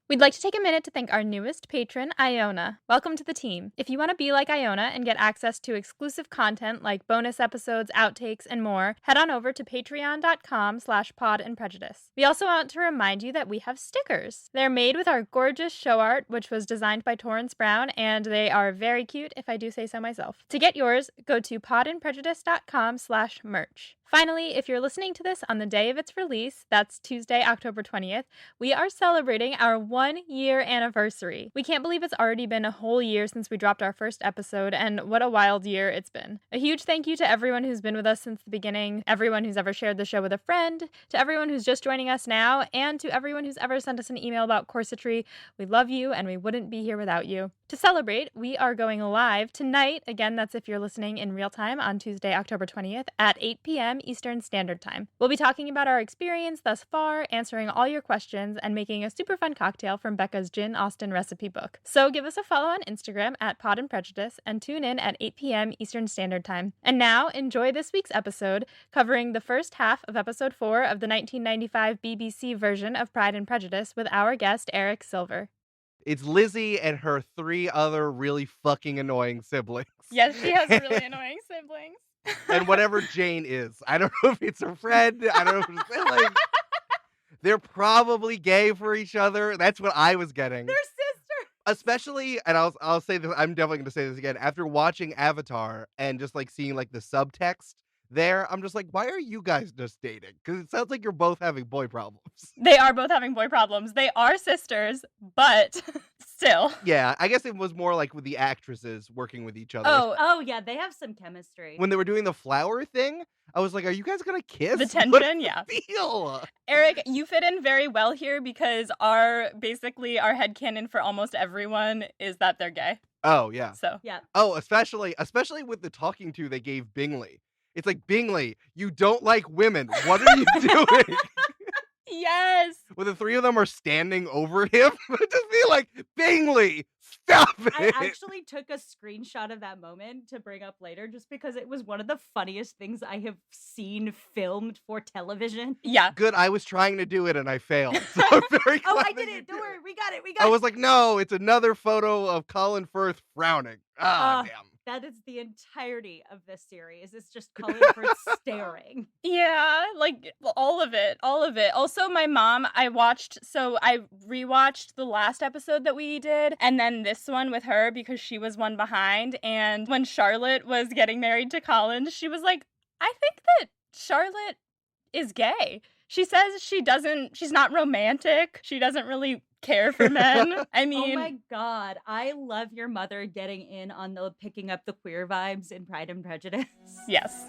We'd like to take a minute to thank our newest patron, Iona. Welcome to the team. If you want to be like Iona and get access to exclusive content like bonus episodes, outtakes, and more, head on over to patreon.com/podandprejudice. We also want to remind you that we have stickers. They're made with our gorgeous show art, which was designed by Torrance Brown, and they are very cute, if I do say so myself. To get yours, go to podandprejudice.com/merch. Finally, if you're listening to this on the day of its release, that's Tuesday, October 20th, we are celebrating our 1-year anniversary. We can't believe it's already been a whole year since we dropped our first episode, and what a wild year it's been. A huge thank you to everyone who's been with us since the beginning, everyone who's ever shared the show with a friend, to everyone who's just joining us now, and to everyone who's ever sent us an email about corsetry. We love you, and we wouldn't be here without you. To celebrate, we are going live tonight, again, that's if you're listening in real time, on Tuesday, October 20th, at 8 p.m. Eastern Standard Time. We'll be talking about our experience thus far, answering all your questions, and making a super fun cocktail from Becca's Gin Austin recipe book. So give us a follow on Instagram at Pod and Prejudice, and tune in at 8 p.m. Eastern Standard Time. And now, enjoy this week's episode, covering the first half of episode 4 of the 1995 BBC version of Pride and Prejudice with our guest, Eric Silver. It's Lizzie and her 3 other really fucking annoying siblings. Yes, she has really annoying siblings. And whatever Jane is. I don't know if it's her friend. I don't know if it's a sibling. They're probably gay for each other. That's what I was getting. They're sisters. Especially, and I'll say this, I'm definitely going to say this again. After watching Avatar and just like seeing like the subtext there, I'm just like, why are you guys just dating? Because it sounds like you're both having boy problems. They are both having boy problems. They are sisters, but still. Yeah, I guess it was more like with the actresses working with each other. Oh yeah, they have some chemistry. When they were doing the flower thing, I was like, are you guys going to kiss? The tension, What's yeah. the deal? Eric, you fit in very well here because our headcanon for almost everyone is that they're gay. Oh, yeah. So Yeah. Oh, especially with the talking to they gave Bingley. It's like, Bingley, you don't like women. What are you doing? Yes. When the 3 of them are standing over him, just be like, Bingley, stop it. I actually took a screenshot of that moment to bring up later just because it was one of the funniest things I have seen filmed for television. Yeah. Good, I was trying to do it and I failed. So I'm very glad I that did you it. Don't worry. We got it. I was like, no, it's another photo of Colin Firth frowning. Damn. That is the entirety of this series. It's just Colin Firth staring. Yeah, like all of it. Also, my mom, I rewatched the last episode that we did and then this one with her because she was one behind. And when Charlotte was getting married to Colin, she was like, I think that Charlotte is gay. She says she's not romantic. She doesn't really care for men. I mean, oh my God. I love your mother getting in on the picking up the queer vibes in Pride and Prejudice. Yes.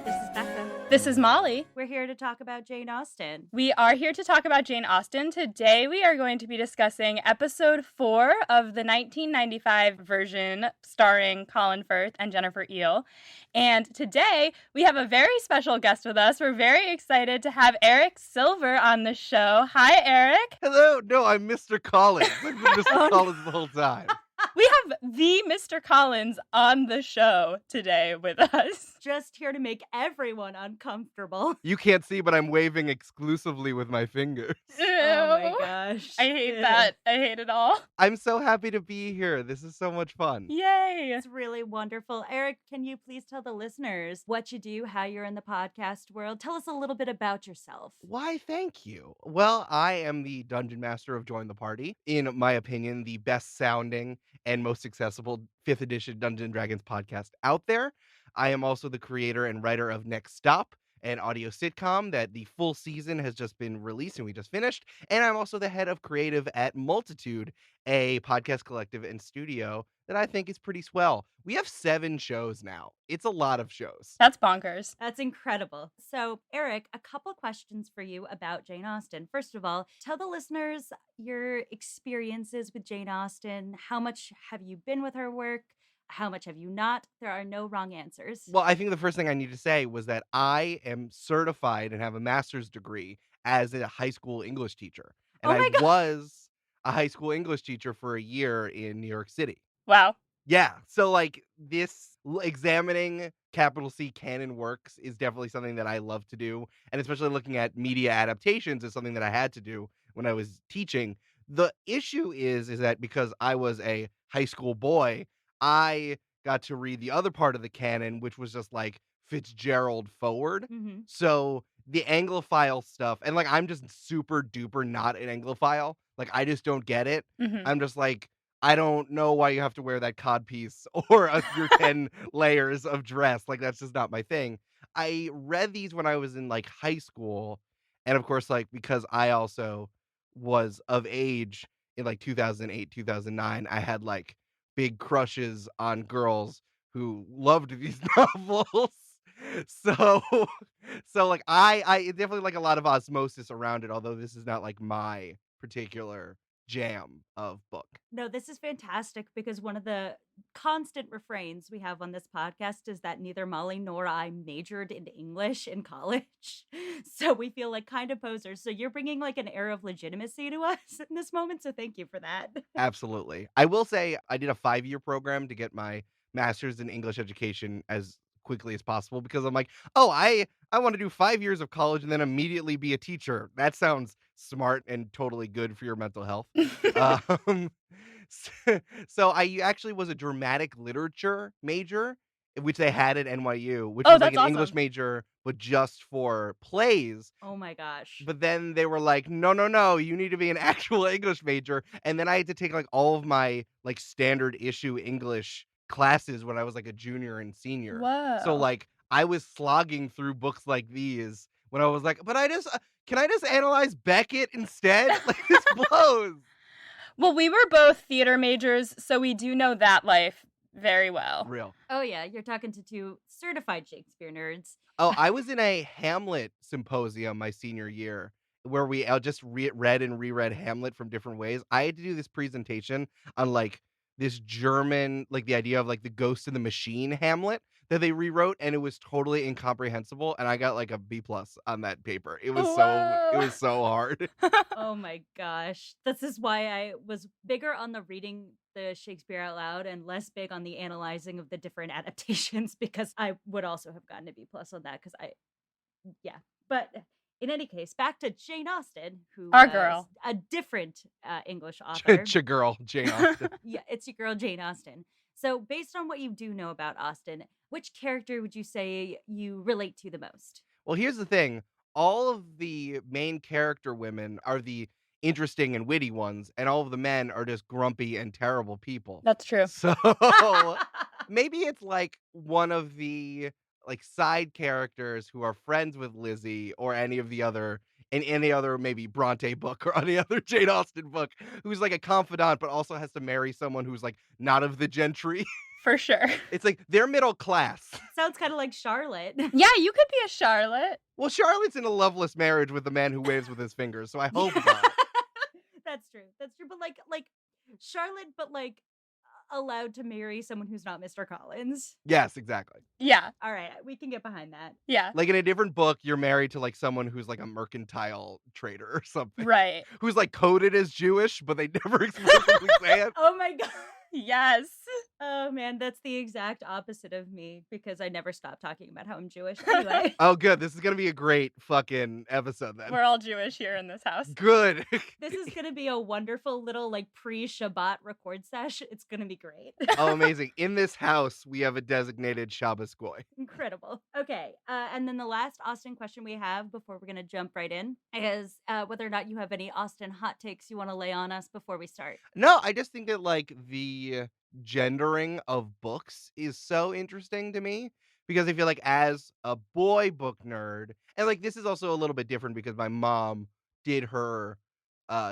This is Becca. This is Molly. We're here to talk about Jane Austen. We are here to talk about Jane Austen. Today we are going to be discussing episode 4 of the 1995 version starring Colin Firth and Jennifer Eel. And today we have a very special guest with us. We're very excited to have Eric Silver on the show. Hi, Eric. Hello. No, I'm Mr. Collins. I've been Mr. Collins the whole time. We have the Mr. Collins on the show today with us. Just here to make everyone uncomfortable. You can't see, but I'm waving exclusively with my fingers. Oh my gosh. I hate that. I hate it all. I'm so happy to be here. This is so much fun. Yay. It's really wonderful. Eric, can you please tell the listeners what you do, how you're in the podcast world? Tell us a little bit about yourself. Why, thank you. Well, I am the Dungeon Master of Join the Party. In my opinion, the best sounding and most accessible 5th edition Dungeons & Dragons podcast out there. I am also the creator and writer of Next Stop, an audio sitcom that the full season has just been released and we just finished. And I'm also the head of creative at Multitude, a podcast collective and studio that I think is pretty swell. We have 7 shows now. It's a lot of shows. That's bonkers. That's incredible. So, Eric, a couple questions for you about Jane Austen. First of all, tell the listeners your experiences with Jane Austen. How much have you been with her work? How much have you not? There are no wrong answers. Well, I think the first thing I need to say was that I am certified and have a master's degree as a high school English teacher. And Oh my I God. was a high school English teacher for a year in New York City. Wow. Yeah, so, like, this examining capital C canon works is definitely something that I love to do, and especially looking at media adaptations is something that I had to do when I was teaching. The issue is that because I was a high school boy, I got to read the other part of the canon, which was just, like, Fitzgerald forward. Mhm. So, the Anglophile stuff and, like, I'm just super duper not an Anglophile, like, I just don't get it. Mhm. I'm just like, I don't know why you have to wear that codpiece or, your 10 layers of dress, like, that's just not my thing. I read these when I was in, like, high school, and, of course, like, because I also was of age in, like, 2008, 2009, I had, like, big crushes on girls who loved these novels. So like, I definitely like a lot of osmosis around it, although this is not, like, my particular jam of book. No, this is fantastic because one of the constant refrains we have on this podcast is that neither Molly nor I majored in English in college. So we feel like kind of posers. So you're bringing like an air of legitimacy to us in this moment. So thank you for that. Absolutely. I will say I did a 5-year program to get my master's in English education as quickly as possible because I'm like, "Oh, I wanna do 5 years of college and then immediately be a teacher." That sounds smart and totally good for your mental health. Um, so I actually was a dramatic literature major, which they had at NYU, which Oh, was like that's an English awesome. major, but just for plays. Oh my gosh. But then they were like, "No, no, no, you need to be an actual English major." And then I had to take, like, all of my, like, standard issue English classes when I was, like, a junior and senior. So, Whoa. like, I was slogging through books like these when I was like, "But I just can I just analyze Beckett instead?" Like, this blows. Well, we were both theater majors, so we do know that life very well. Real. Oh yeah, you're talking to two certified Shakespeare nerds. Oh, I was in a Hamlet symposium my senior year where we just read and reread Hamlet from different ways. I had to do this presentation on like this German, like the idea of like the Ghost in the Machine Hamlet that they rewrote, and it was totally incomprehensible. And I got like a B plus on that paper. It Whoa. was so hard. Oh my gosh. This is why I was bigger on the reading the Shakespeare out loud and less big on the analyzing of the different adaptations because I would also have gotten a B plus on that because I yeah. But in any case, back to Jane Austen, who Our was girl. a different English author. Girl, Jane Austen. Yeah, it's your girl Jane Austen. So, based on what you do know about Austen, which character would you say you relate to the most? Well, here's the thing. All of the main character women are the interesting and witty ones, and all of the men are just grumpy and terrible people. That's true. So maybe it's like one of the like side characters who are friends with Lizzie or any of the other in any other maybe Bronte book or any other Jane Austen book who's like a confidant but also has to marry someone who's like not of the gentry. For sure. It's like they're middle class. Sounds kind of like Charlotte. Yeah, you could be a Charlotte. Well, Charlotte's in a loveless marriage with the man who waves with his fingers, so I hope Yeah. not. That's true. That's true. But like Charlotte, but like allowed to marry someone who's not Mr. Collins. Yes, exactly. Yeah. All right, we can get behind that. Yeah. Like in a different book, you're married to like someone who's like a mercantile trader or something, Right. who's like coded as Jewish, but they never explicitly say it. Oh my god. Yes. Oh man, that's the exact opposite of me because I never stop talking about how I'm Jewish. Anyway. Oh, good. This is gonna be a great fucking episode then. We're all Jewish here in this house. Good. This is gonna be a wonderful little like pre-Shabbat record sesh. It's gonna be great. Oh, amazing. In this house, we have a designated Shabbos goy. Incredible. Okay, and then the last Austin question we have before we're gonna jump right in is whether or not you have any Austin hot takes you want to lay on us before we start. No, I just think that like the gendering of books is so interesting to me because I feel like as a boy book nerd, and like this is also a little bit different because my mom did her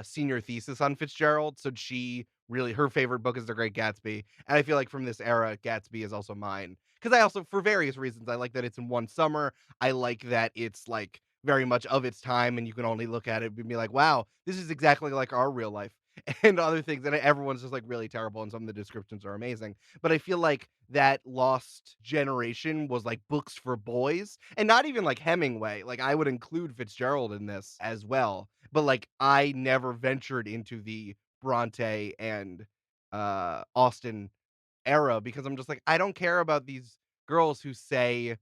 senior thesis on Fitzgerald, so she really her favorite book is The Great Gatsby, and I feel like from this era, Gatsby is also mine because I also for various reasons I like that it's in one summer. I like that it's like very much of its time, and you can only look at it and be like, wow, this is exactly like our real life. And other things, and everyone's just like really terrible, and some of the descriptions are amazing. But I feel like that lost generation was like books for boys, and not even like Hemingway. Like I would include Fitzgerald in this as well. But like I never ventured into the Bronte and Austen era because I'm just like, I don't care about these girls who say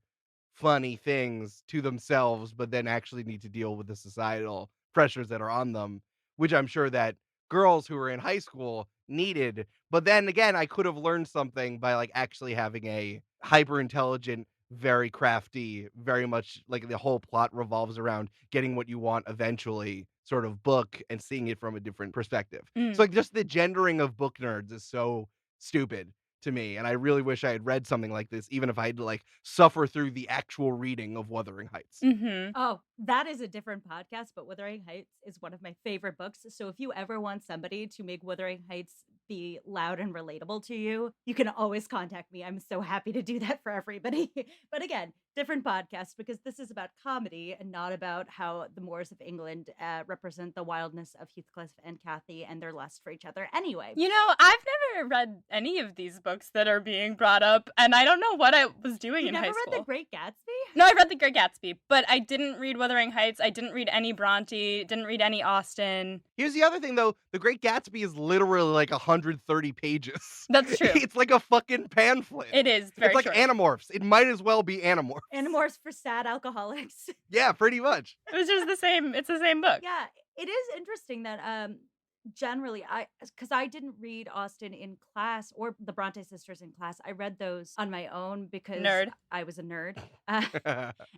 funny things to themselves, but then actually need to deal with the societal pressures that are on them, which I'm sure that girls who were in high school needed. But then again, I could have learned something by like actually having a hyper intelligent, very crafty, very much like the whole plot revolves around getting what you want eventually sort of book and seeing it from a different perspective. So like just the gendering of book nerds is so stupid to me, and I really wish I had read something like this, even if I had to like suffer through the actual reading of Wuthering Heights. Mm-hmm. Oh, that is a different podcast, but Wuthering Heights is one of my favorite books. So if you ever want somebody to make Wuthering Heights be loud and relatable to you, you can always contact me. I'm so happy to do that for everybody. But again, different podcast because this is about comedy and not about how the Moors of England represent the wildness of Heathcliff and Cathy and their lust for each other. Anyway, You know, I've never read any of these books that are being brought up, and I don't know what I was doing you in never high read school. The Great Gatsby? No, I read The Great Gatsby, but I didn't read Wuthering Heights. I didn't read any Bronte, didn't read any Austen. Here's the other thing, though. The Great Gatsby is literally like 130 pages. That's true. It's like a fucking pamphlet. It is very It's like short. Animorphs. It might as well be Animorphs. Animorphs for sad alcoholics. Yeah, pretty much. It was just the same. It's the same book. Yeah, it is interesting that generally because I didn't read Austen in class or the Bronte sisters in class. I read those on my own because Nerd. I was a nerd.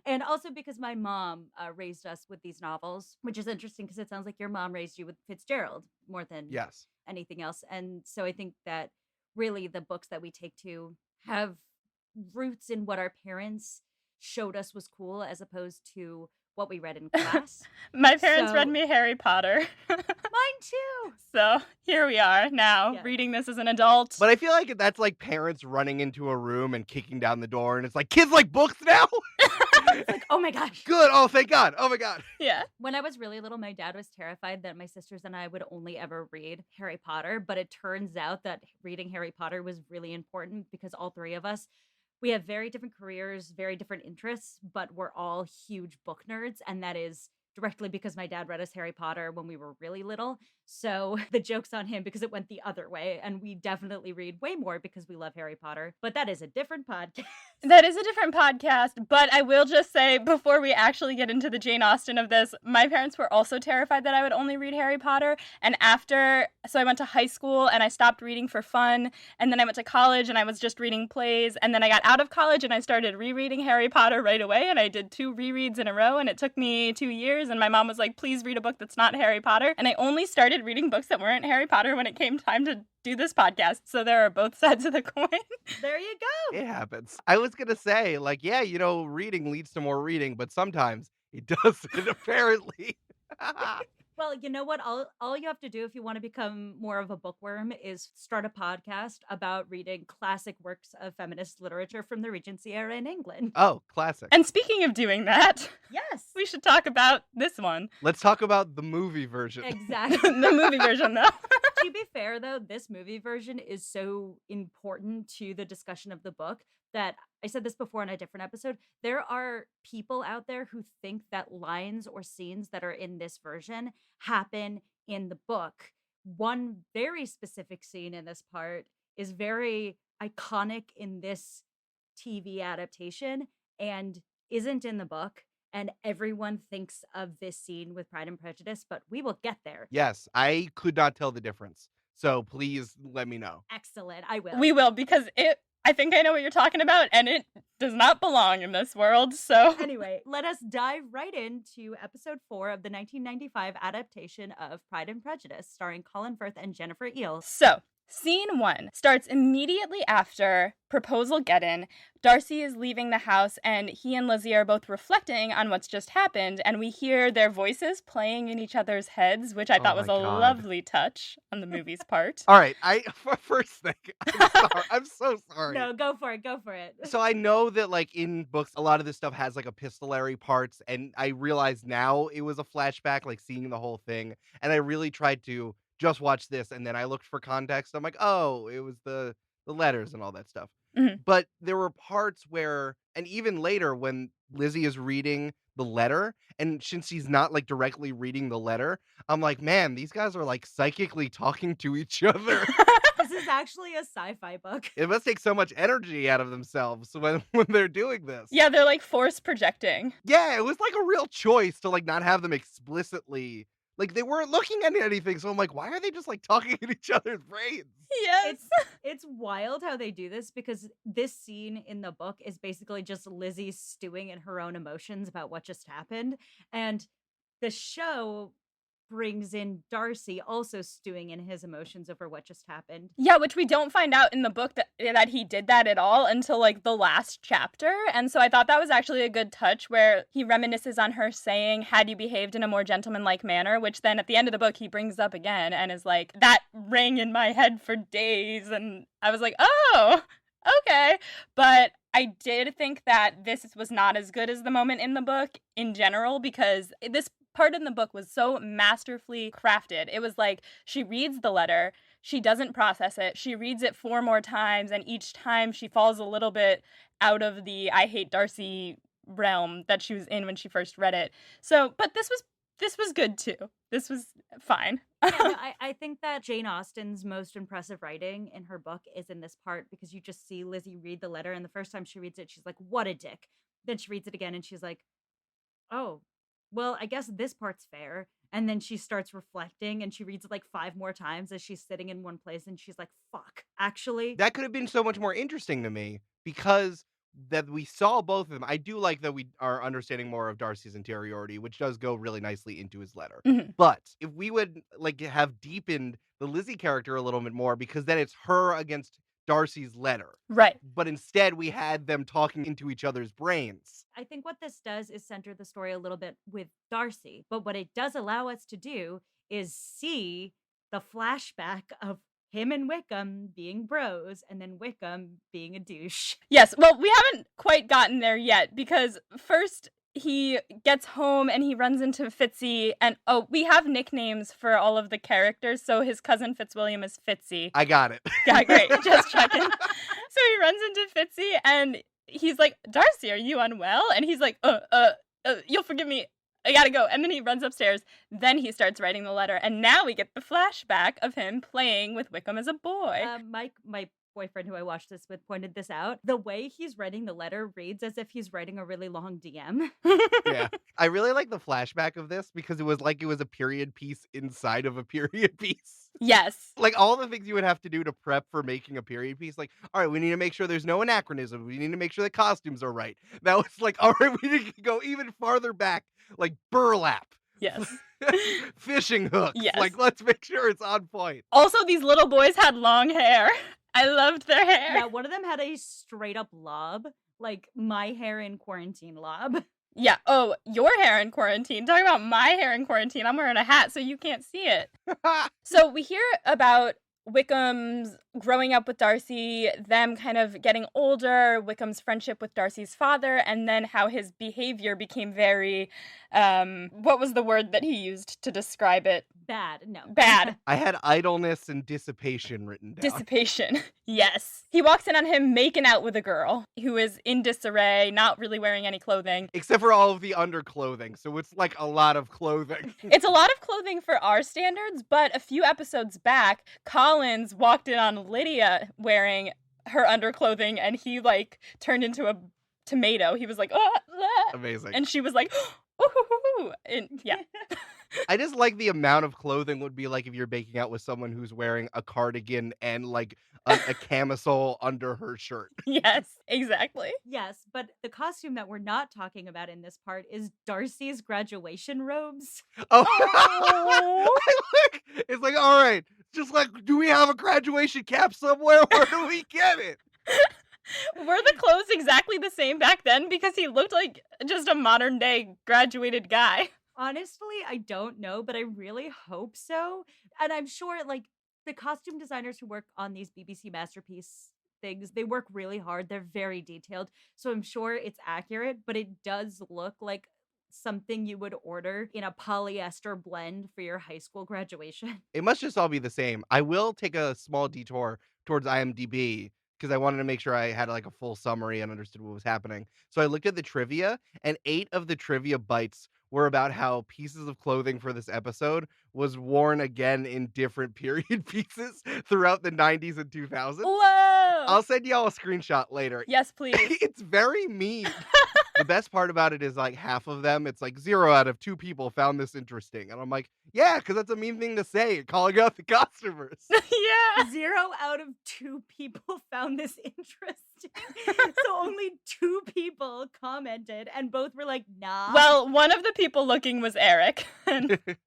And also because my mom raised us with these novels, which is interesting because it sounds like your mom raised you with Fitzgerald more than Yes. anything else. And so I think that really the books that we take to have roots in what our parents showed us was cool as opposed to what we read in class. My parents read So- me Harry Potter. Mine too. So here we are now, Yeah. reading this as an adult. But I feel like that's like parents running into a room and kicking down the door, and it's like, kids like books now? It's like, oh my gosh. Good. Oh, thank God. Oh my God. Yeah. When I was really little, my dad was terrified that my sisters and I would only ever read Harry Potter. But it turns out that reading Harry Potter was really important because all three of us, we have very different careers, very different interests, but we're all huge book nerds. And that is directly because my dad read us Harry Potter when we were really little. So the joke's on him because it went the other way. And we definitely read way more because we love Harry Potter. But that is a different podcast. That is a different podcast, but I will just say, before we actually get into the Jane Austen of this, my parents were also terrified that I would only read Harry Potter, and so I went to high school, and I stopped reading for fun, and then I went to college, and I was just reading plays, and then I got out of college, and I started rereading Harry Potter right away, and I did 2 rereads in a row, and it took me 2 years, and my mom was like, please read a book that's not Harry Potter, and I only started reading books that weren't Harry Potter when it came time to do this podcast, so there are both sides of the coin. There you go. It happens. I was going to say, like, yeah, reading leads to more reading, but sometimes it doesn't, apparently. Well, you know what? All you have to do if you want to become more of a bookworm is start a podcast about reading classic works of feminist literature from the Regency era in England. Oh, classic. And speaking of doing that, Yes. we should talk about this one. Let's talk about the movie version. Exactly. The movie version, though. To be fair, though, this movie version is so important to the discussion of the book that I said this before in a different episode. There are people out there who think that lines or scenes that are in this version happen in the book. One very specific scene in this part is very iconic in this TV adaptation and isn't in the book. And everyone thinks of this scene with Pride and Prejudice, but we will get there. Yes, I could not tell the difference. So please let me know. Excellent. I will. We will, because I think I know what you're talking about, and it does not belong in this world, so. Anyway, let us dive right into episode 4 of the 1995 adaptation of Pride and Prejudice, starring Colin Firth and Jennifer Eels. So, scene 1 starts immediately after proposal get-in. Darcy is leaving the house, and he and Lizzie are both reflecting on what's just happened, and we hear their voices playing in each other's heads, which I thought was a my God. lovely touch on the movie's part. All right, first thing, I'm sorry. I'm so sorry. No, go for it. Go for it. So I know that like in books, a lot of this stuff has like epistolary parts, and I realize now it was a flashback, like seeing the whole thing. And I really tried to just watch this, and then I looked for context. I'm like, oh, it was the letters and all that stuff. Mhm. But there were parts where, and even later when Lizzie is reading the letter, and since she's not like directly reading the letter, I'm like, man, these guys are like psychically talking to each other. This is actually a sci-fi book. It must take so much energy out of themselves when they're doing this. Yeah, they're like force projecting. Yeah, it was like a real choice to like not have them explicitly like they weren't looking at anything. So I'm like, why are they just like talking in each other's brains? Yes. It's wild how they do this because this scene in the book is basically just Lizzie stewing in her own emotions about what just happened. And the show brings in Darcy also stewing in his emotions over what just happened. Yeah, which we don't find out in the book that he did that at all until like the last chapter. And so I thought that was actually a good touch where he reminisces on her saying, "Had you behaved in a more gentlemanlike manner," which then at the end of the book he brings up again and is like, that rang in my head for days. And I was like, oh, okay. But I did think that this was not as good as the moment in the book in general because this part in the book was so masterfully crafted. It was like she reads the letter, she doesn't process it, she reads it 4 more times, and each time she falls a little bit out of the I hate Darcy realm that she was in when she first read it. So, but this was good too. This was fine. Yeah, no, I think that Jane Austen's most impressive writing in her book is in this part because you just see Lizzie read the letter, and the first time she reads it, she's like, "What a dick." Then she reads it again, and she's like, "Oh, well, I guess this part's fair." And then she starts reflecting and she reads it like 5 more times as she's sitting in one place and she's like, "Fuck, actually." That could have been so much more interesting to me because that we saw both of them. I do like that we are understanding more of Darcy's interiority, which does go really nicely into his letter. Mhm. But if we would like have deepened the Lizzie character a little bit more, because then it's her against Darcy's letter. Right. But instead we had them talking into each other's brains. I think what this does is center the story a little bit with Darcy. But what it does allow us to do is see the flashback of him and Wickham being bros and then Wickham being a douche. Yes, well, we haven't quite gotten there yet because first he gets home and he runs into Fitzy, and oh, we have nicknames for all of the characters, so his cousin Fitzwilliam is Fitzy. I got it. Yeah, great, just checking. So he runs into Fitzy and he's like, "Darcy, are you unwell?" And he's like, you'll forgive me, I gotta go." And then he runs upstairs. Then he starts writing the letter. And now we get the flashback of him playing with Wickham as a boy. My boyfriend who I watched this with pointed this out. The way he's writing the letter reads as if he's writing a really long DM. Yeah. I really like the flashback of this because it was like it was a period piece inside of a period piece. Yes. Like all the things you would have to do to prep for making a period piece. Like, all right, we need to make sure there's no anachronism. We need to make sure the costumes are right. That was like, all right, we need to go even farther back, like burlap. Yes. Fishing hooks. Yes. Like, let's make sure it's on point. Also, these little boys had long hair. I loved their hair. Yeah, one of them had a straight up lob, like my hair in quarantine lob. Yeah. Oh, your hair in quarantine. Talking about my hair in quarantine. I'm wearing a hat so you can't see it. So we hear about Wickham's growing up with Darcy, them kind of getting older, Wickham's friendship with Darcy's father, and then how his behavior became very, what was the word that he used to describe it? Bad. No. Bad. I had idleness and dissipation written down. Dissipation. Yes. He walks in on him making out with a girl who is in disarray, not really wearing any clothing. Except for all of the underclothing, so it's like a lot of clothing. It's a lot of clothing for our standards, but a few episodes back, Collins walked in on Lydia wearing her underclothing and he like turned into a tomato. He was like, "Oh, ah." Amazing. And she was like, "Ooh." And yeah. I just like the amount of clothing would be like if you're making out with someone who's wearing a cardigan and like a camisole under her shirt. Yes, exactly. Yes, but the costume that we're not talking about in this part is Darcy's graduation robes. Oh, Oh. it's like, all right, just like, do we have a graduation cap somewhere? Where do we get it? Were the clothes exactly the same back then? Because he looked like just a modern day graduated guy. Honestly, I don't know, but I really hope so. And I'm sure, like, the costume designers who work on these BBC Masterpiece things, they work really hard. They're very detailed. So I'm sure it's accurate, but it does look like something you would order in a polyester blend for your high school graduation. It must just all be the same. I will take a small detour towards IMDb because I wanted to make sure I had like a full summary and understood what was happening. So I looked at the trivia, and 8 of the trivia bites were about how pieces of clothing for this episode was worn again in different period pieces throughout the 90s and 2000s. Whoa! I'll send y'all a screenshot later. Yes, please. It's very mean. The best part about it is like half of them, it's like 0 out of 2 people found this interesting. And I'm like, yeah, because that's a mean thing to say, calling out the costumers. Yeah. 0 out of 2 people found this interesting. So only 2 people commented, and both were like, nah. Well, one of the people looking was Eric.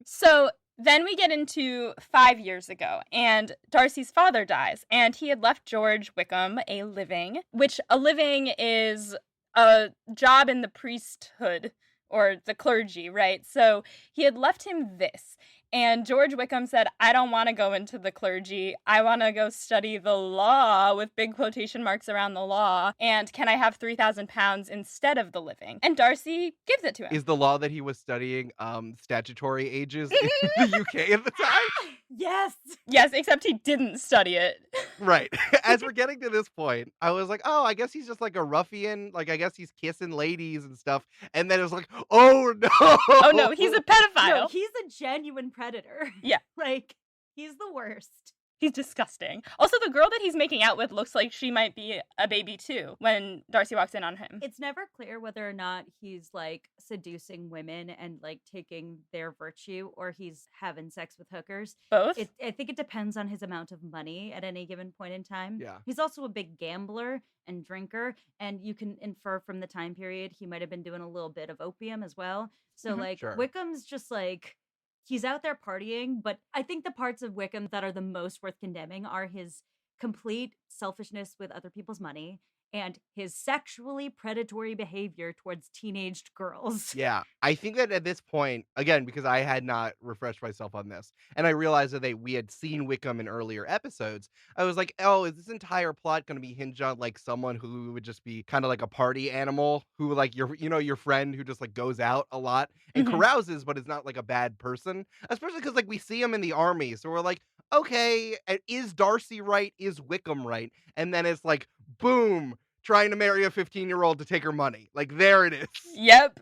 So then we get into 5 years ago, and Darcy's father dies, and he had left George Wickham a living, which a living is a job in the priesthood or the clergy, right? So he had left him this. And George Wickham said, I don't want to go into the clergy. I want to go study the law, with big quotation marks around the law. And can I have £3,000 instead of the living? And Darcy gives it to him. Is the law that he was studying statutory ages in the UK at the time? Yes. Yes, except he didn't study it. Right. As we're getting to this point, I was like, oh, I guess he's just like a ruffian. Like, I guess he's kissing ladies and stuff. And then it was like, oh, no. Oh, no, he's a pedophile. No, he's a genuine predator. Yeah. Like, he's the worst. He's disgusting. Also, the girl that he's making out with looks like she might be a baby, too, when Darcy walks in on him. It's never clear whether or not he's, like, seducing women and, like, taking their virtue, or he's having sex with hookers. Both? I think it depends on his amount of money at any given point in time. Yeah. He's also a big gambler and drinker, and you can infer from the time period he might have been doing a little bit of opium as well. So, like, Sure. Wickham's just, like... He's out there partying, but I think the parts of Wickham that are the most worth condemning are his complete selfishness with other people's money and his sexually predatory behavior towards teenaged girls. Yeah, I think that at this point, again, because I had not refreshed myself on this, and I realized that we had seen Wickham in earlier episodes, I was like, oh, is this entire plot going to be hinged on like someone who would just be kind of like a party animal, who like your friend who just like goes out a lot and carouses, but is not like a bad person, especially because like we see him in the army, so we're like, okay, is Darcy right? Is Wickham right? And then it's like, boom, trying to marry a 15-year-old to take her money. Like, there it is. Yep.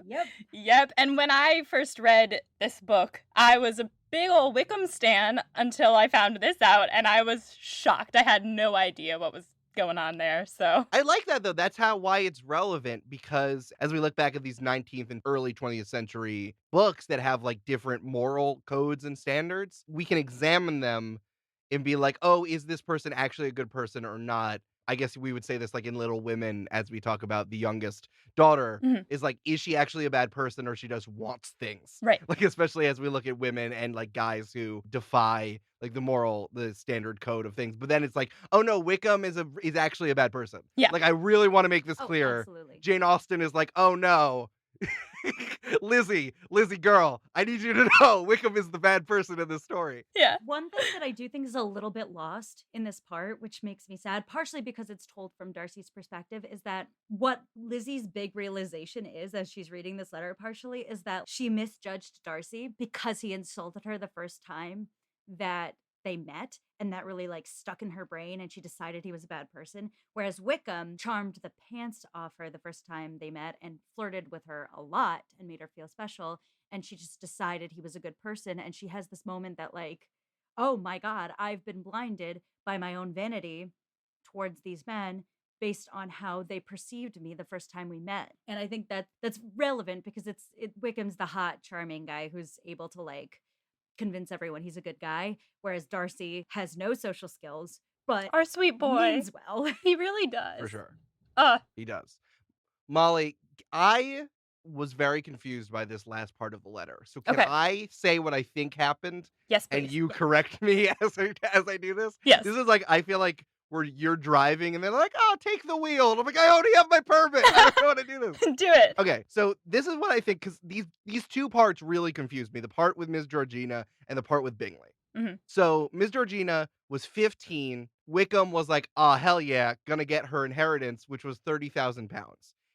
And when I first read this book, I was a big old Wickham stan until I found this out, and I was shocked. I had no idea what was going on there, so. I like that, though. That's why it's relevant, because as we look back at these 19th and early 20th century books that have, like, different moral codes and standards, we can examine them and be like, oh, is this person actually a good person or not? I guess we would say this like in Little Women, as we talk about the youngest daughter, is like, is she actually a bad person, or she just wants things? Right. Like, especially as we look at women and like guys who defy like the standard code of things. But then it's like, oh no, Wickham is actually a bad person. Yeah. Like, I really want to make this clear. Absolutely. Jane Austen is like, oh no. Lizzie girl, I need you to know Wickham is the bad person in this story. Yeah. One thing that I do think is a little bit lost in this part, which makes me sad, partially because it's told from Darcy's perspective, is that what Lizzie's big realization is as she's reading this letter partially is that she misjudged Darcy because he insulted her the first time that they met, and that really like stuck in her brain, and she decided he was a bad person. Whereas Wickham charmed the pants off her the first time they met and flirted with her a lot and made her feel special, and she just decided he was a good person. And she has this moment that like, oh my God, I've been blinded by my own vanity towards these men based on how they perceived me the first time we met. And I think that that's relevant because Wickham's the hot, charming guy who's able to like convince everyone he's a good guy, whereas Darcy has no social skills, but our sweet boy means well. He really does. For sure. He does. Molly, I was very confused by this last part of the letter. So can I say what I think happened? Yes, please. And you correct me as I do this? Yes. This is like, I feel like where you're driving and they're like, oh, take the wheel. And I'm like, I already have my permit. I don't want to do this. Do it. Okay, so this is what I think, because these two parts really confused me. The part with Ms. Georgina and the part with Bingley. So Ms. Georgina was 15. Wickham was like, oh, hell yeah, gonna get her inheritance, which was £30,000.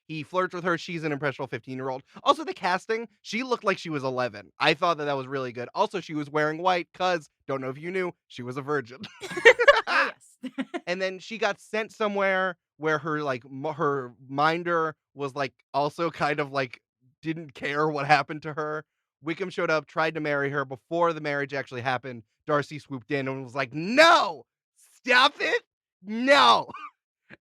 He flirts with her. She's an impressionable 15-year-old. Also, the casting, she looked like she was 11. I thought that was really good. Also, she was wearing white because, don't know if you knew, she was a virgin. Oh, yes. And then she got sent somewhere where her minder was like also kind of like didn't care what happened to her. Wickham showed up, tried to marry her. Before the marriage actually happened, Darcy swooped in and was like, no, stop it. No.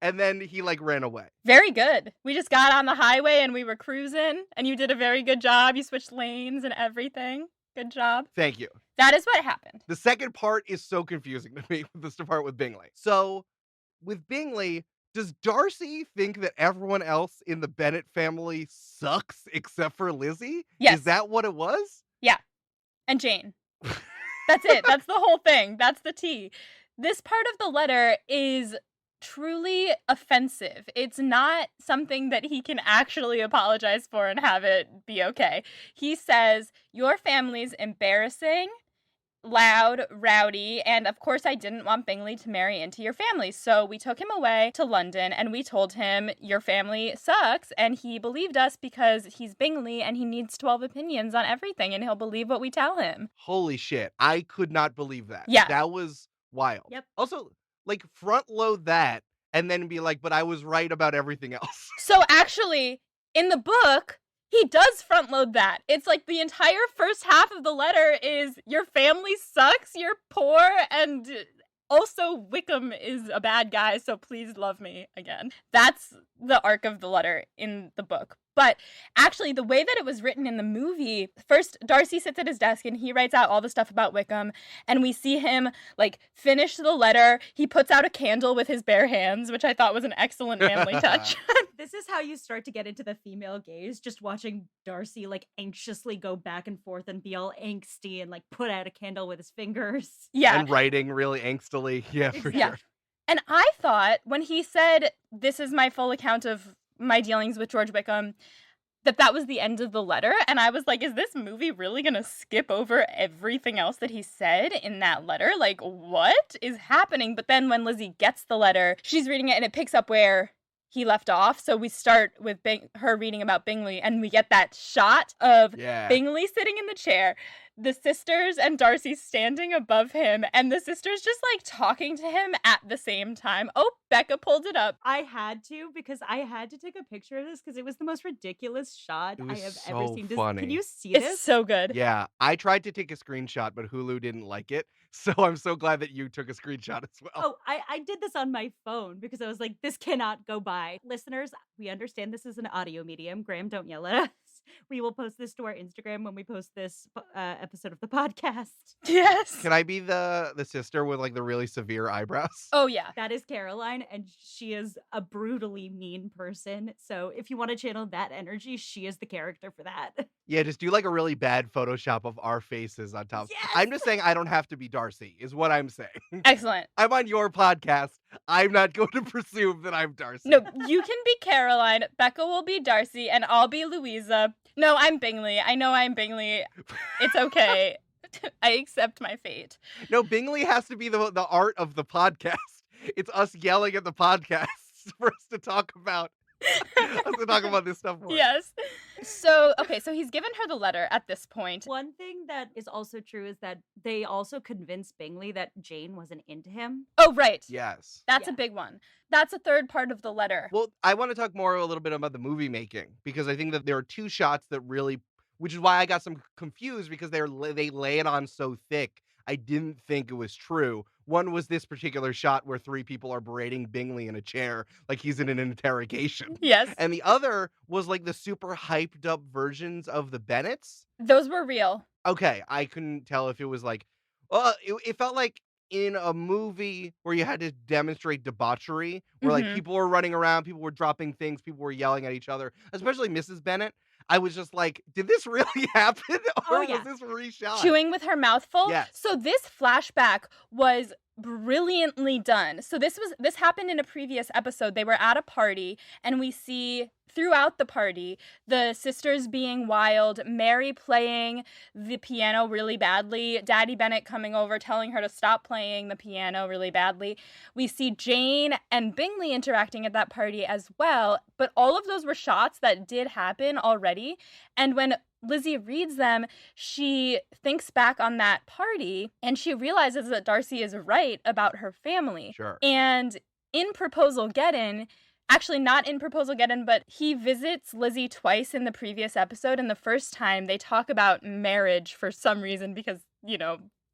And then he like ran away. Very good. We just got on the highway and we were cruising, and you did a very good job. You switched lanes and everything. Good job. Thank you. That is what happened. The second part is so confusing to me, this part with Bingley. So with Bingley, does Darcy think that everyone else in the Bennet family sucks except for Lizzie? Yes. Is that what it was? Yeah. And Jane. That's it. That's the whole thing. That's the tea. This part of the letter is truly offensive. It's not something that he can actually apologize for and have it be okay. He says, your family's embarrassing, loud, rowdy, and of course I didn't want Bingley to marry into your family. So we took him away to London and we told him your family sucks, and he believed us because he's Bingley and he needs 12 opinions on everything and he'll believe what we tell him. Holy shit. I could not believe that. Yeah. That was wild. Yep. Also, like, front load that and then be like, but I was right about everything else. So actually, in the book, he does front load that. It's like the entire first half of the letter is your family sucks, you're poor, and also Wickham is a bad guy, so please love me again. That's the arc of the letter in the book. But actually, the way that it was written in the movie, first, Darcy sits at his desk and he writes out all the stuff about Wickham, and we see him, like, finish the letter. He puts out a candle with his bare hands, which I thought was an excellent manly touch. This is how you start to get into the female gaze, just watching Darcy, like, anxiously go back and forth and be all angsty and, like, put out a candle with his fingers. Yeah. And writing really angstily. Yeah, for Exactly. sure. And I thought when he said, this is my full account of my dealings with George Wickham, that was the end of the letter. And I was like, is this movie really going to skip over everything else that he said in that letter? Like, what is happening? But then when Lizzie gets the letter, she's reading it and it picks up where he left off. So we start with her reading about Bingley, and we get that shot of Bingley sitting in the chair, the sisters and Darcy standing above him, and the sisters just like talking to him at the same time. Oh, Becca pulled it up. I had to, because I had to take a picture of this because it was the most ridiculous shot I have ever seen. Can you see this? It's so good. Yeah, I tried to take a screenshot, but Hulu didn't like it. So I'm so glad that you took a screenshot as well. Oh, I did this on my phone because I was like, this cannot go by. Listeners, we understand this is an audio medium. Graham, don't yell at us. We will post this to our Instagram when we post this episode of the podcast. Yes. Can I be the sister with like the really severe eyebrows? Oh, yeah. That is Caroline, and she is a brutally mean person. So if you want to channel that energy, she is the character for that. Yeah, just do like a really bad Photoshop of our faces on top. Yes! I'm just saying I don't have to be Darcy, is what I'm saying. Excellent. I'm on your podcast. I'm not going to presume that I'm Darcy. No, you can be Caroline, Becca will be Darcy, and I'll be Louisa. No, I'm Bingley. I know I'm Bingley. It's okay. I accept my fate. No, Bingley has to be the art of the podcast. It's us yelling at the podcast for us to talk about this stuff more. Yes. So he's given her the letter at this point. One thing that is also true is that they also convinced Bingley that Jane wasn't into him. Oh, right. Yes. That's a big one. That's a third part of the letter. Well, I want to talk more a little bit about the movie making, because I think that there are two shots that really, which is why I got some confused, because they lay it on so thick. I didn't think it was true. One was this particular shot where three people are berating Bingley in a chair like he's in an interrogation. Yes. And the other was like the super hyped up versions of the Bennets. Those were real. Okay, I couldn't tell if it was like, it felt like in a movie where you had to demonstrate debauchery, where like people were running around, people were dropping things, people were yelling at each other, especially Mrs. Bennet. I was just like, did this really happen? Or was this reshot? Chewing with her mouth full? Yes. So this flashback was brilliantly done. So this happened in a previous episode. They were at a party, and we see throughout the party the sisters being wild, Mary playing the piano really badly, Daddy Bennet coming over telling her to stop playing the piano really badly. We see Jane and Bingley interacting at that party as well, but all of those were shots that did happen already. And when Lizzie reads them, she thinks back on that party and she realizes that Darcy is right about her family. Sure. And in Proposal Get-In, Actually, not in Proposal-Geddon, but he visits Lizzie twice in the previous episode, and the first time they talk about marriage for some reason because,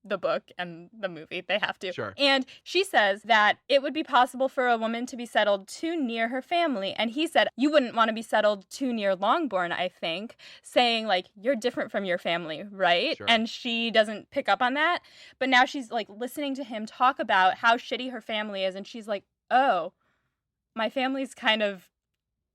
the book and the movie, they have to. Sure. And she says that it would be possible for a woman to be settled too near her family. And he said, you wouldn't want to be settled too near Longbourn, I think, saying, like, you're different from your family, right? Sure. And she doesn't pick up on that. But now she's, like, listening to him talk about how shitty her family is, and she's like, oh, my family's kind of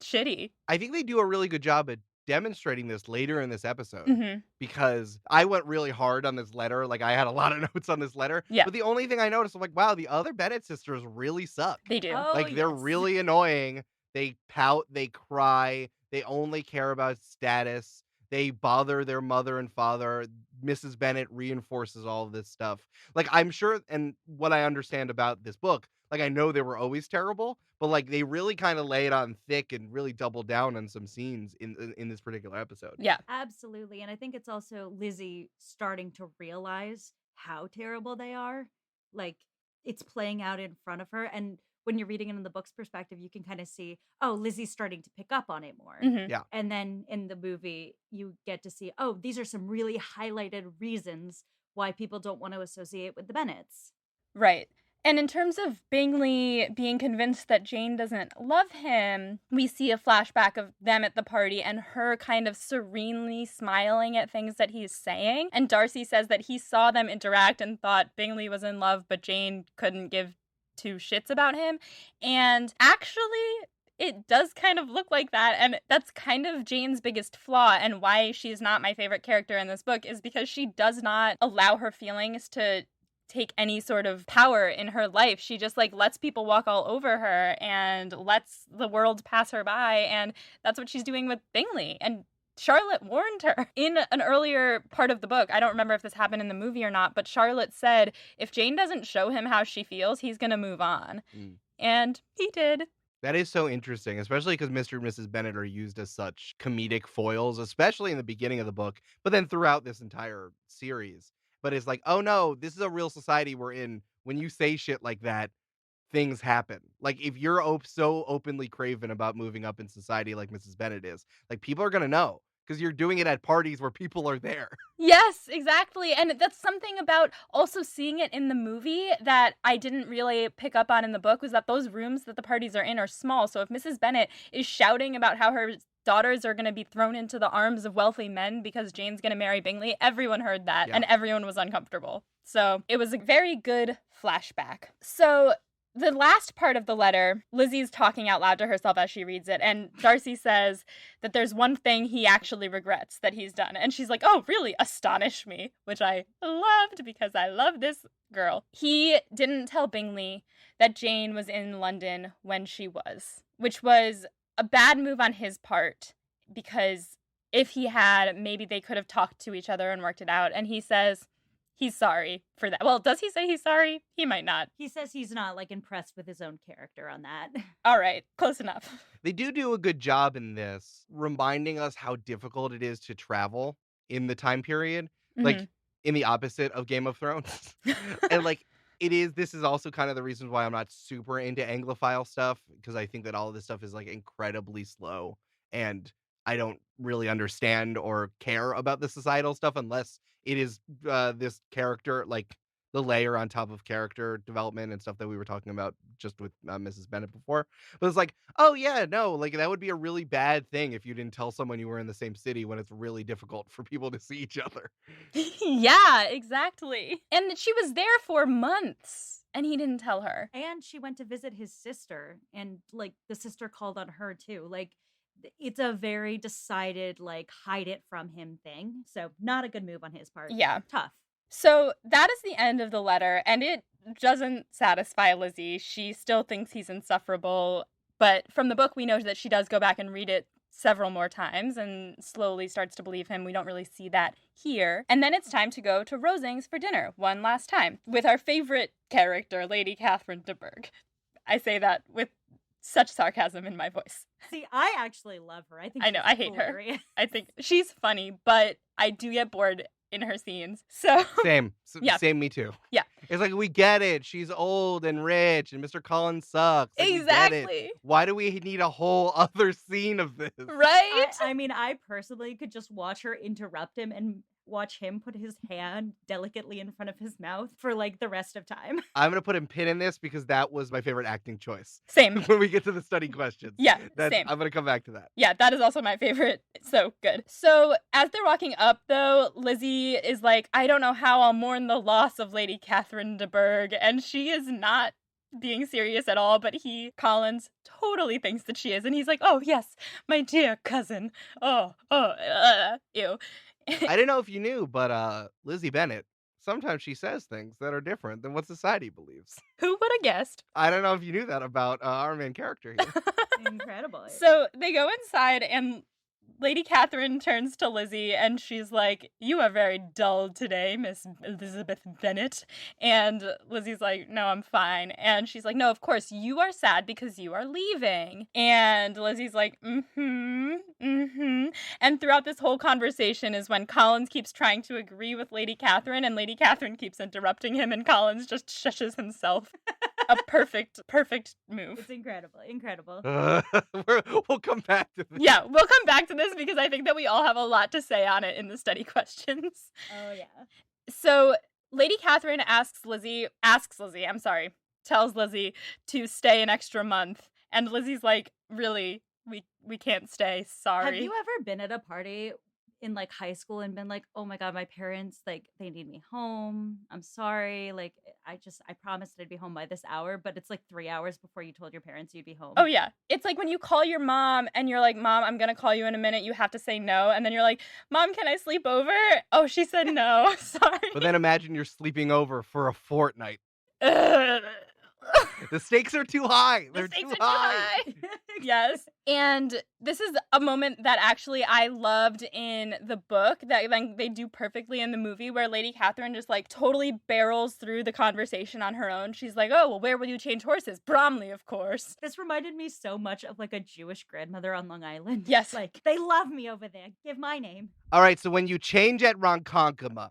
shitty. I think they do a really good job at demonstrating this later in this episode Mm-hmm. because I went really hard on this letter. Like, I had a lot of notes on this letter. Yeah. But the only thing I noticed, I'm like, wow, the other Bennett sisters really suck. They do. Oh, Like, they're yes. really annoying. They pout, they cry, they only care about status. They bother their mother and father. Mrs. Bennett reinforces all of this stuff. Like, I'm sure, and what I understand about this book, like, I know they were always terrible, but like they really kind of lay it on thick and really double down on some scenes in this particular episode. Yeah. Absolutely. And I think it's also Lizzie starting to realize how terrible they are. Like, it's playing out in front of her. And when you're reading it in the book's perspective, you can kind of see, oh, Lizzie's starting to pick up on it more. Mm-hmm. Yeah. And then in the movie, you get to see, oh, these are some really highlighted reasons why people don't want to associate with the Bennets. Right. And in terms of Bingley being convinced that Jane doesn't love him, we see a flashback of them at the party and her kind of serenely smiling at things that he's saying. And Darcy says that he saw them interact and thought Bingley was in love, but Jane couldn't give two shits about him. And actually, it does kind of look like that, and that's kind of Jane's biggest flaw, and why she's not my favorite character in this book is because she does not allow her feelings to take any sort of power in her life. She just like lets people walk all over her and lets the world pass her by, and that's what she's doing with Bingley. And Charlotte warned her in an earlier part of the book. I don't remember if this happened in the movie or not, but Charlotte said if Jane doesn't show him how she feels, he's gonna move on. And he did. That is so interesting, especially because Mr. and Mrs. Bennet are used as such comedic foils, especially in the beginning of the book, but then throughout this entire series. But it's like, oh no, this is a real society we're in. When you say shit like that, things happen. Like, if you're so openly craven about moving up in society like Mrs. Bennet is, like, people are going to know because you're doing it at parties where people are there. Yes, exactly. And that's something about also seeing it in the movie that I didn't really pick up on in the book, was that those rooms that the parties are in are small. So if Mrs. Bennet is shouting about how her daughters are going to be thrown into the arms of wealthy men because Jane's going to marry Bingley, everyone heard that, and everyone was uncomfortable. So it was a very good flashback. So the last part of the letter, Lizzie's talking out loud to herself as she reads it, and Darcy says that there's one thing he actually regrets that he's done. And she's like, oh, really? Astonish me, which I loved because I love this girl. He didn't tell Bingley that Jane was in London when she was, which was a bad move on his part, because if he had, maybe they could have talked to each other and worked it out. And he says he's sorry for that. Well, does he say he's sorry? He might not. He says he's not, like, impressed with his own character on that. All right, close enough. They do a good job in this, reminding us how difficult it is to travel in the time period, like in the opposite of Game of Thrones. And like, this is also kind of the reasons why I'm not super into Anglophile stuff, because I think that all of this stuff is like incredibly slow, and I don't really understand or care about the societal stuff unless it is this character, like the layer on top of character development and stuff that we were talking about just with Mrs. Bennet before. But it's like, oh yeah, no, like that would be a really bad thing if you didn't tell someone you were in the same city when it's really difficult for people to see each other. Yeah, exactly. And she was there for months and he didn't tell her. And she went to visit his sister, and like the sister called on her too. Like, it's a very decided, like, hide it from him thing. So not a good move on his part. Yeah. Tough. So that is the end of the letter, and it doesn't satisfy Lizzie. She still thinks he's insufferable, but from the book we know that she does go back and read it several more times and slowly starts to believe him. We don't really see that here. And then it's time to go to Rosings for dinner one last time with our favorite character, Lady Catherine de Bourgh. I say that with such sarcasm in my voice. See, I actually love her. I know, I hate hilarious. her. I think she's funny, but I do get bored in her scenes. So Same. Yeah. Same, me too. Yeah. It's like, we get it. She's old and rich, and Mr. Collins sucks. Like, we get it. Exactly. Why do we need a whole other scene of this? Right? I mean, I personally could just watch her interrupt him and watch him put his hand delicately in front of his mouth for like the rest of time. I'm going to put a pin in this because that was my favorite acting choice. Same. When we get to the study questions. Yeah, same. I'm going to come back to that. Yeah, that is also my favorite. So good. So as they're walking up, though, Lizzie is like, I don't know how I'll mourn the loss of Lady Catherine de Bourgh. And she is not being serious at all, but Collins, totally thinks that she is. And he's like, oh, yes, my dear cousin. Ew. I didn't know if you knew, but Lizzie Bennet, sometimes she says things that are different than what society believes. Who would have guessed? I don't know if you knew that about our main character here. Incredible. So they go inside, and Lady Catherine turns to Lizzie, and she's like, you are very dull today, Miss Elizabeth Bennet. And Lizzie's like, no, I'm fine. And she's like, no, of course, you are sad because you are leaving. And Lizzie's like, And throughout this whole conversation is when Collins keeps trying to agree with Lady Catherine, and Lady Catherine keeps interrupting him, and Collins just shushes himself. A perfect move. It's incredible. We'll come back to this. Yeah, we'll come back to this because I think that we all have a lot to say on it in the study questions. Oh, yeah. So Lady Catherine tells Lizzie to stay an extra month. And Lizzie's like, really, we can't stay, sorry. Have you ever been at a party in like high school and been like, oh my God, my parents, like, they need me home. I'm sorry. Like, I promised I'd be home by this hour, but it's like 3 hours before you told your parents you'd be home. Oh, yeah. It's like when you call your mom and you're like, Mom, I'm going to call you in a minute. You have to say no. And then you're like, Mom, can I sleep over? Oh, she said no. Sorry. But then imagine you're sleeping over for a fortnight. The stakes are too high. They're too high. Yes. And this is a moment that actually I loved in the book that they do perfectly in the movie, where Lady Catherine just like totally barrels through the conversation on her own. She's like, oh, well, where will you change horses? Bromley, of course. This reminded me so much of like a Jewish grandmother on Long Island. Yes. Like, they love me over there. Give my name. All right, so when you change at Ronkonkoma,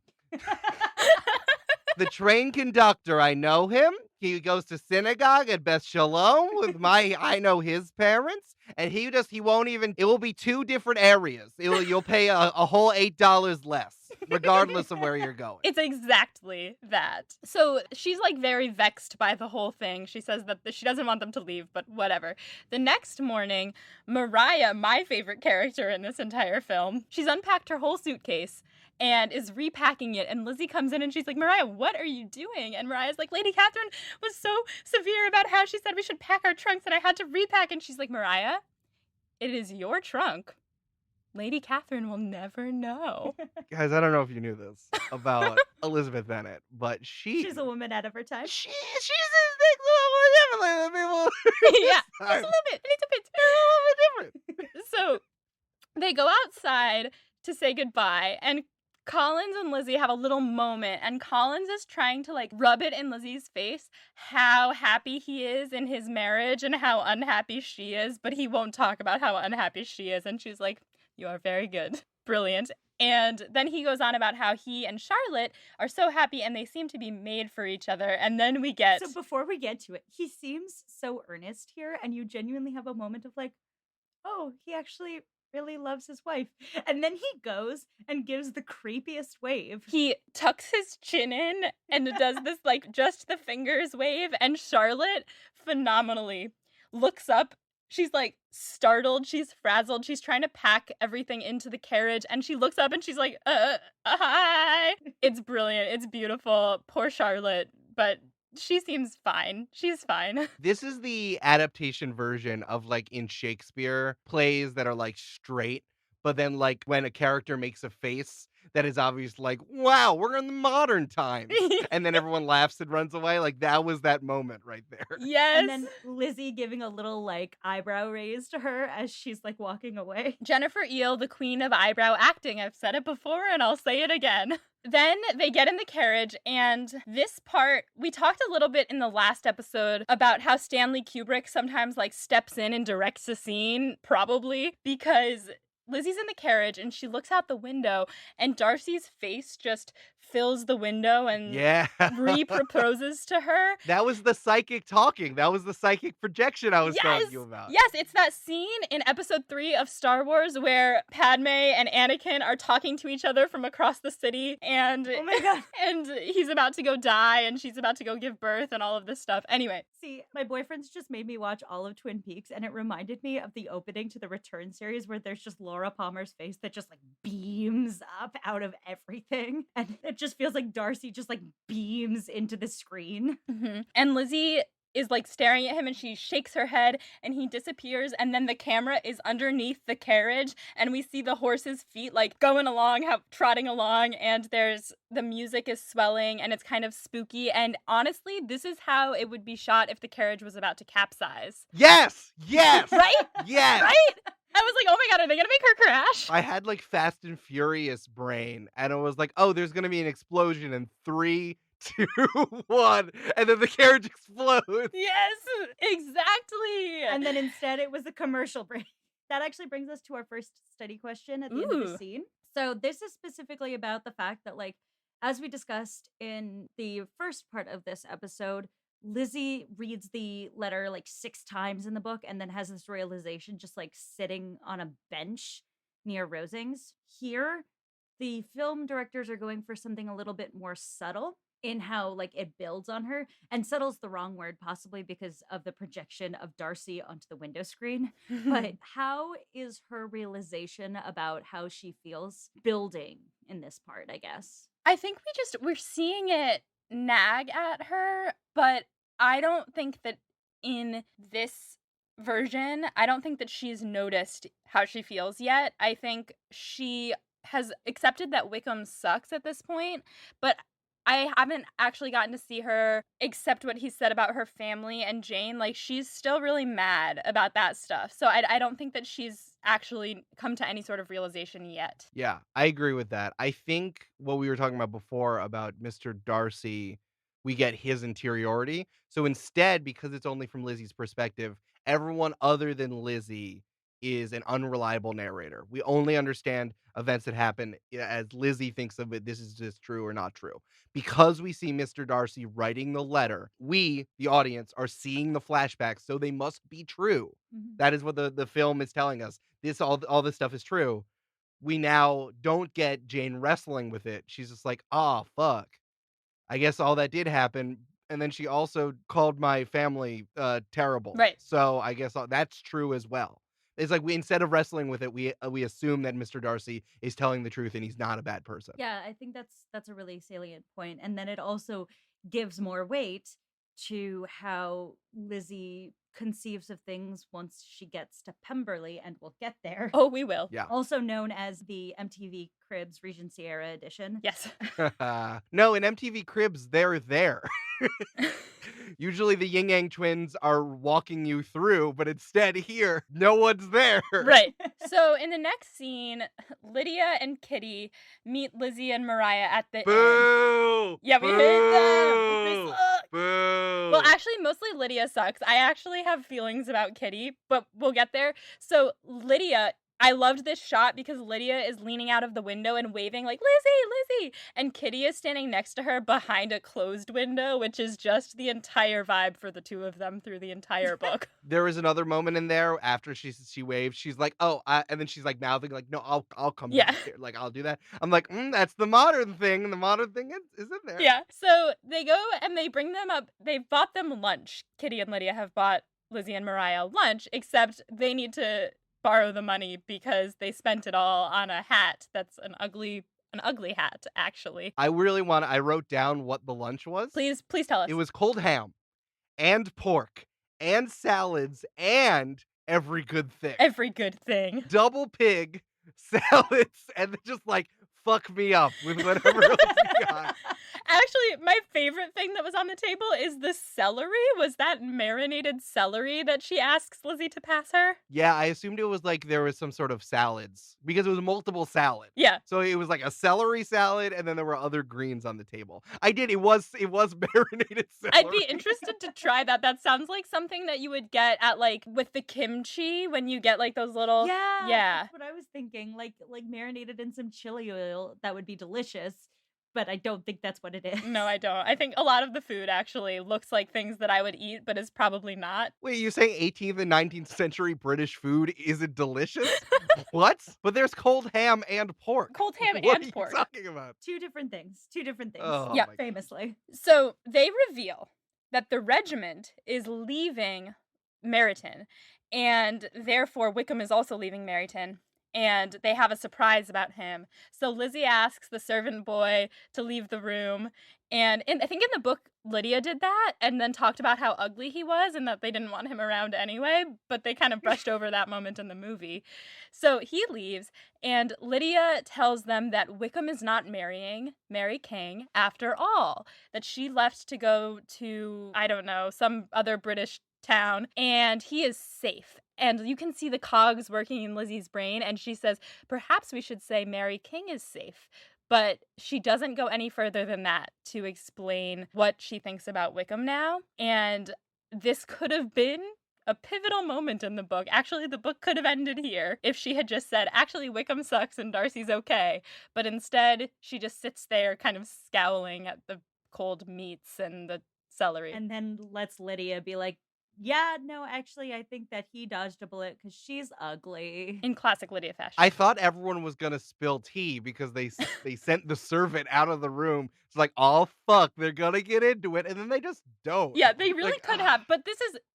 the train conductor, I know him. He goes to synagogue at Beth Shalom with I know his parents. And he won't even, it will be 2 different areas. You'll pay a whole $8 less, regardless of where you're going. It's exactly that. So she's like very vexed by the whole thing. She says that she doesn't want them to leave, but whatever. The next morning, Mariah, my favorite character in this entire film, she's unpacked her whole suitcase and is repacking it. And Lizzie comes in and she's like, Mariah, what are you doing? And Mariah's like, Lady Catherine was so severe about how she said we should pack our trunks and I had to repack. And she's like, Mariah, it is your trunk. Lady Catherine will never know. Guys, I don't know if you knew this about Elizabeth Bennet, but she's a woman out of her time. She's a little different. Yeah, just a little bit. So they go outside to say goodbye, and Collins and Lizzie have a little moment, and Collins is trying to like rub it in Lizzie's face how happy he is in his marriage and how unhappy she is, but he won't talk about how unhappy she is. And she's like, you are very good. Brilliant. And then he goes on about how he and Charlotte are so happy and they seem to be made for each other. And then we get... So before we get to it, he seems so earnest here, and you genuinely have a moment of like, oh, he actually really loves his wife. And then he goes and gives the creepiest wave. He tucks his chin in and does this like just the fingers wave, and Charlotte phenomenally looks up. She's like startled, she's frazzled, she's trying to pack everything into the carriage, and she looks up and she's like, hi. It's brilliant, it's beautiful. Poor Charlotte, but she seems fine. She's fine. This is the adaptation version of like in Shakespeare plays that are like straight, but then like when a character makes a face that is obvious, like, wow, we're in the modern times. And then everyone laughs and runs away. Like, that was that moment right there. Yes. And then Lizzie giving a little, like, eyebrow raise to her as she's, like, walking away. Jennifer Eel, the queen of eyebrow acting. I've said it before, and I'll say it again. Then they get in the carriage, and this part, we talked a little bit in the last episode about how Stanley Kubrick sometimes, like, steps in and directs a scene, probably, because Lizzie's in the carriage and she looks out the window and Darcy's face just fills the window and Yeah. re-proposes to her. That was the psychic talking. That was the psychic projection I was telling you about. Yes, it's that scene in episode 3 of Star Wars where Padme and Anakin are talking to each other from across the city and Oh my God. and he's about to go die and she's about to go give birth and all of this stuff. Anyway. See, my boyfriend's just made me watch all of Twin Peaks, and it reminded me of the opening to the Return series where there's just Laura Palmer's face that just like beams up out of everything. And it just feels like Darcy just like beams into the screen. Mm-hmm. And Lizzie is like staring at him and she shakes her head and he disappears and then the camera is underneath the carriage and we see the horse's feet like going along, trotting along, and the music is swelling and it's kind of spooky, and honestly this is how it would be shot if the carriage was about to capsize. Yes! Right? Yes! Right? I was like, oh my God, are they gonna make her crash? I had like Fast and Furious brain, and it was like, oh, there's gonna be an explosion in 3, 2, 1, and then the carriage explodes. Yes, exactly. And then instead it was a commercial break. That actually brings us to our first study question at the end of the scene. So this is specifically about the fact that, like, as we discussed in the first part of this episode, Lizzie reads the letter like 6 times in the book and then has this realization just like sitting on a bench near Rosings. Here, the film directors are going for something a little bit more subtle in how like it builds on her, and subtle's the wrong word possibly because of the projection of Darcy onto the window screen. But how is her realization about how she feels building in this part, I guess? I think we're seeing it nag at her, but I don't think that in this version, I don't think that she's noticed how she feels yet. I think she has accepted that Wickham sucks at this point, but I haven't actually gotten to see her accept what he said about her family and Jane. Like, she's still really mad about that stuff. So I don't think that she's actually come to any sort of realization yet. Yeah, I agree with that. I think what we were talking about before about Mr. Darcy, we get his interiority. So instead, because it's only from Lizzie's perspective, everyone other than Lizzie is an unreliable narrator. We only understand events that happen as Lizzie thinks of it. This is just true or not true. Because we see Mr. Darcy writing the letter, we, the audience, are seeing the flashbacks, so they must be true. Mm-hmm. That is what the film is telling us. All this stuff is true. We now don't get Jane wrestling with it. She's just like, oh, fuck. I guess all that did happen. And then she also called my family terrible. Right. So I guess that's true as well. It's like instead of wrestling with it, we assume that Mr. Darcy is telling the truth and he's not a bad person. Yeah, I think that's a really salient point. And then it also gives more weight to how Lizzie conceives of things once she gets to Pemberley, and we'll get there. Oh, we will. Yeah. Also known as the MTV Cribs Regency Era edition. Yes. No, in MTV Cribs, they're there. Usually the Yin Yang twins are walking you through, but instead here, no one's there. Right. So in the next scene, Lydia and Kitty meet Lizzie and Mariah at the Boo! end. Yeah, we hate them. They suck. Boo! Well, actually, mostly Lydia sucks. I actually have feelings about Kitty, but we'll get there. So Lydia, I loved this shot because Lydia is leaning out of the window and waving like, Lizzie, Lizzie! And Kitty is standing next to her behind a closed window, which is just the entire vibe for the two of them through the entire book. There was another moment in there after she waves. She's like, "Oh," and then she's like mouthing like, "No, I'll come back here. Like, I'll do that." I'm like, "That's the modern thing. The modern thing is in there." Yeah. So they go and they bring them up. They've bought them lunch. Kitty and Lydia have bought Lizzie and Mariah lunch, except they need to borrow the money because they spent it all on a hat that's an ugly hat, actually. I wrote down what the lunch was. Please tell us. It was cold ham and pork and salads and every good thing. Every good thing. Double pig, salads, and then just like fuck me up with whatever else you got. Actually, my favorite thing that was on the table is the celery. Was that marinated celery that she asks Lizzie to pass her? Yeah, I assumed it was like there was some sort of salads because it was multiple salad. Yeah. So it was like a celery salad, and then there were other greens on the table. It was marinated celery. I'd be interested to try that. That sounds like something that you would get at like with the kimchi when you get like those little Yeah. That's what I was thinking. Like marinated in some chili oil. That would be delicious. But I don't think that's what it is. No, I don't. I think a lot of the food actually looks like things that I would eat, but is probably not. Wait, you saying 18th and 19th century British food isn't delicious? What? But there's cold ham and pork. Cold ham What and are pork. you talking about? Two different things. Oh, Yeah. my Famously. So they reveal that the regiment is leaving Meryton, and therefore Wickham is also leaving Meryton. And they have a surprise about him. So Lizzie asks the servant boy to leave the room. And I think in the book, Lydia did that and then talked about how ugly he was and that they didn't want him around anyway. But they kind of brushed over that moment in the movie. So he leaves, and Lydia tells them that Wickham is not marrying Mary King after all. That she left to go to, I don't know, some other British town, and he is safe. And you can see the cogs working in Lizzie's brain, and she says, perhaps we should say Mary King is safe. But she doesn't go any further than that to explain what she thinks about Wickham now. And this could have been a pivotal moment in the book. Actually, the book could have ended here if she had just said, actually, Wickham sucks and Darcy's okay. But instead, she just sits there kind of scowling at the cold meats and the celery. And then lets Lydia be like, yeah, no, actually, I think that he dodged a bullet because she's ugly. In classic Lydia fashion. I thought everyone was gonna spill tea because they sent the servant out of the room. It's like, oh fuck, they're gonna get into it, and then they just don't. Yeah, they really could have. But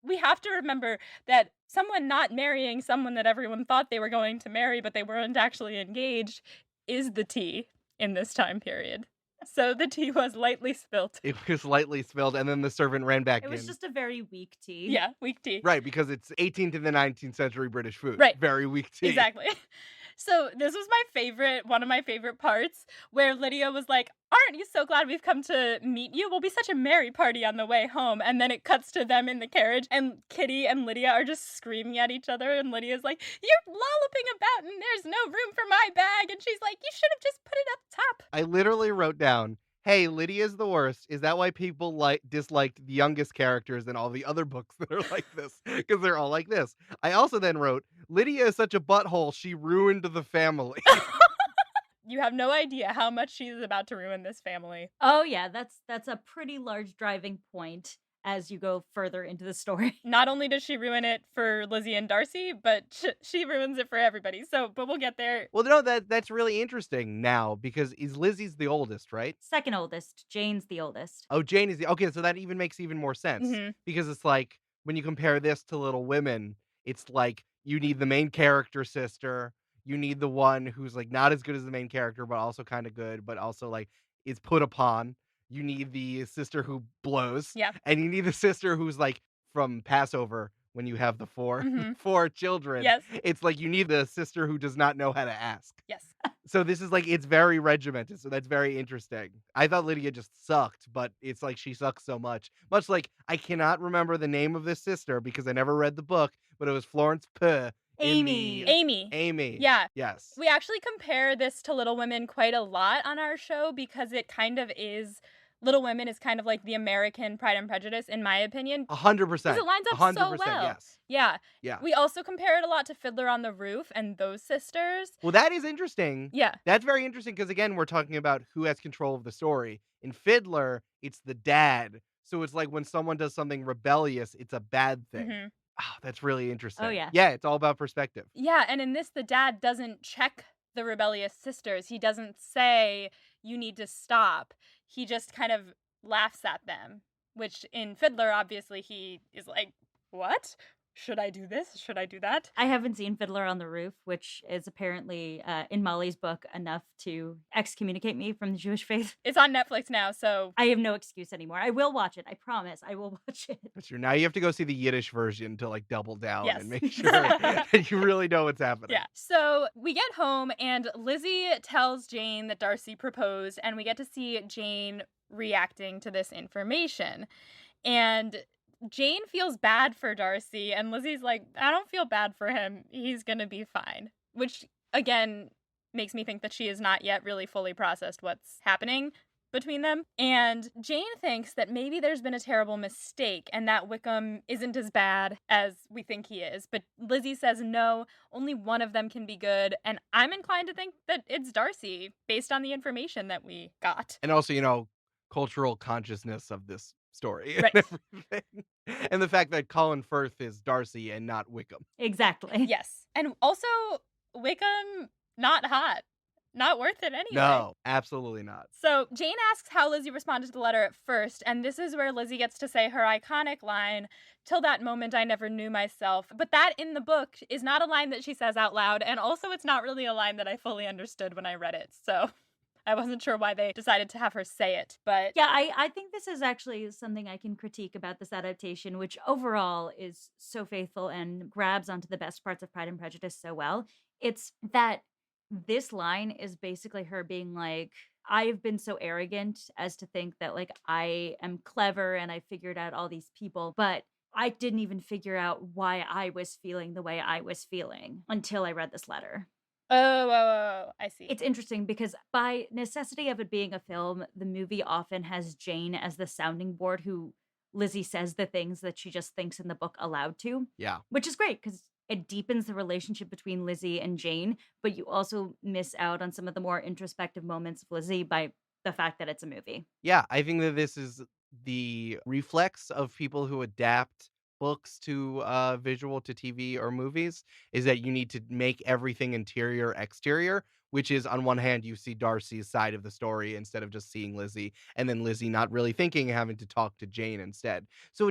we have to remember that someone not marrying someone that everyone thought they were going to marry, but they weren't actually engaged, is the tea in this time period. So the tea was lightly spilt. It was lightly spilled, and then the servant ran back in. It was just a very weak tea. Yeah, weak tea. Right, because it's 18th and the 19th century British food. Right. Very weak tea. Exactly. So this was one of my favorite parts, where Lydia was like, aren't you so glad we've come to meet you? We'll be such a merry party on the way home. And then it cuts to them in the carriage, and Kitty and Lydia are just screaming at each other, and Lydia's like, you're lolloping about and there's no room for my bag. And she's like, you should have just put it up top. I literally wrote down, hey, Lydia's the worst. Is that why people disliked the youngest characters in all the other books that are like this? Because they're all like this. I also then wrote, Lydia is such a butthole, she ruined the family. You have no idea how much she's about to ruin this family. Oh yeah, that's a pretty large driving point as you go further into the story. Not only does she ruin it for Lizzie and Darcy, but she ruins it for everybody. But we'll get there. Well, no, that's really interesting now, because Lizzie's the oldest, right? Second oldest. Jane's the oldest. Oh, Jane is okay, so that even makes even more sense. Mhm. Because it's like, when you compare this to Little Women, it's like, you need the main character sister, you need the one who's like not as good as the main character, but also kind of good, but also like is put upon. You need the sister who blows. Yeah. And you need the sister who's like from Passover, when you have the four children. Yes. It's like you need the sister who does not know how to ask. Yes. So this is like, it's very regimented. So that's very interesting. I thought Lydia just sucked, but it's like she sucks so much. Much like, I cannot remember the name of this sister because I never read the book, but it was Florence Pugh. Amy. Amy. Yeah. Yes. We actually compare this to Little Women quite a lot on our show because it kind of is. Little Women is kind of like the American Pride and Prejudice, in my opinion. 100%. Because it lines up 100%, so well. Yes. Yeah. Yeah. We also compare it a lot to Fiddler on the Roof and those sisters. Well, that is interesting. Yeah. That's very interesting because, again, we're talking about who has control of the story. In Fiddler, it's the dad. So it's like when someone does something rebellious, it's a bad thing. Mhm. Oh, that's really interesting. Oh, yeah. Yeah, it's all about perspective. Yeah, and in this, the dad doesn't check the rebellious sisters. He doesn't say, you need to stop. He just kind of laughs at them, which in Fiddler, obviously, he is like, what? Should I do this? Should I do that? I haven't seen Fiddler on the Roof, which is apparently, in Molly's book, enough to excommunicate me from the Jewish faith. It's on Netflix now, so I have no excuse anymore. I will watch it. I promise. I will watch it. That's true. Now you have to go see the Yiddish version to like double down Yes. and make sure that you really know what's happening. yeah. So we get home, and Lizzie tells Jane that Darcy proposed, and we get to see Jane reacting to this information. And Jane feels bad for Darcy, and Lizzie's like, I don't feel bad for him. He's going to be fine. Which, again, makes me think that she has not yet really fully processed what's happening between them. And Jane thinks that maybe there's been a terrible mistake and that Wickham isn't as bad as we think he is. But Lizzie says no, only one of them can be good. And I'm inclined to think that it's Darcy based on the information that we got. And also, cultural consciousness of this story Right. and everything. And the fact that Colin Firth is Darcy and not Wickham. Exactly. Yes. And also, Wickham, not hot. Not worth it anyway. No, absolutely not. So Jane asks how Lizzie responded to the letter at first, and this is where Lizzie gets to say her iconic line, "Till that moment I never knew myself." But that in the book is not a line that she says out loud, and also it's not really a line that I fully understood when I read it. So I wasn't sure why they decided to have her say it, but yeah, I think this is actually something I can critique about this adaptation, which overall is so faithful and grabs onto the best parts of Pride and Prejudice so well. It's that this line is basically her being like, I've been so arrogant as to think that like I am clever and I figured out all these people, but I didn't even figure out why I was feeling the way I was feeling until I read this letter. Oh, I see. It's interesting because by necessity of it being a film, the movie often has Jane as the sounding board who Lizzie says the things that she just thinks in the book aloud to. Yeah. Which is great because it deepens the relationship between Lizzie and Jane, but you also miss out on some of the more introspective moments of Lizzie by the fact that it's a movie. Yeah, I think that this is the reflex of people who adapt books to visual to TV or movies, is that you need to make everything interior exterior, which is on one hand you see Darcy's side of the story instead of just seeing Lizzie, and then Lizzie not really thinking and having to talk to Jane instead. So